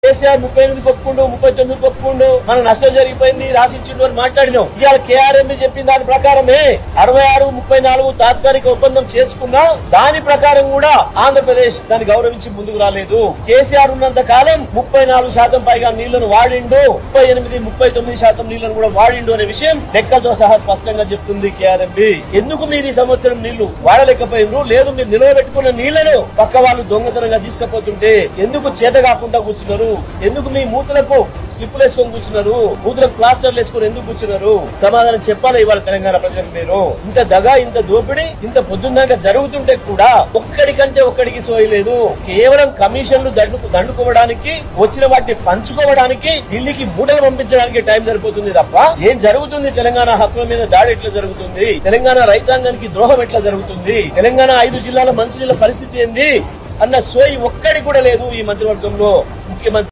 కేసీఆర్ 38 ఒప్పుకుండు, 39 ఒప్పుకుండు, మన నష్టం జరిగిపోయింది రాసిచ్చిండు అని మాట్లాడినాం. ఇవాళ కేఆర్ఎంబి చెప్పిన దాని ప్రకారమే 66, 34 తాత్కాలిక ఒప్పందం చేసుకున్నా. దాని ప్రకారం కూడా ఆంధ్రప్రదేశ్ దాన్ని గౌరవించి ముందుకు రాలేదు. కేసీఆర్ ఉన్నంత కాలం 34% పైగా నీళ్లను వాడిండు, 38, 39% నీళ్లను కూడా వాడిండు అనే విషయం లెక్కలతో సహా స్పష్టంగా చెప్తుంది కేఆర్ఎంబి. ఎందుకు మీరు ఈ సంవత్సరం నీళ్లు వాడలేకపోయినరు? లేదు, మీరు నిలవబెట్టుకున్న నీళ్లను పక్క వాళ్ళు దొంగతనంగా తీసుకుపోతుంటే ఎందుకు చేత కాకుండా కూర్చున్నారు? ఎందుకు మీ మూతలకు స్లిప్పులు వేసుకొని కూర్చున్నారు? మూతలకు ప్లాస్టర్లు వేసుకొని ఎందుకు కూర్చున్నారు? సమాధానం చెప్పాలి ఇవాళ తెలంగాణ ప్రజలకు. మీరు ఇంత దగా, ఇంత దోపిడీ ఇంత పొద్దున్నాక జరుగుతుంటే కూడా ఒక్కడికంటే ఒక్కడికి సోయలేదు. కేవలం కమిషన్లు దండుకోవడానికి, వచ్చిన వాటిని పంచుకోవడానికి, ఢిల్లీకి మూటలు పంపించడానికి టైం సరిపోతుంది తప్ప ఏం జరుగుతుంది? తెలంగాణ హక్కుల మీద దాడి ఎట్లా జరుగుతుంది? తెలంగాణ రైతాంగానికి ద్రోహం ఎట్లా జరుగుతుంది? తెలంగాణ 5 జిల్లాల మంచినీళ్ళ పరిస్థితి ఏంది అన్న సోయి ఒక్కడి కూడా లేదు ఈ మంత్రివర్గంలో. ముఖ్యమంత్రి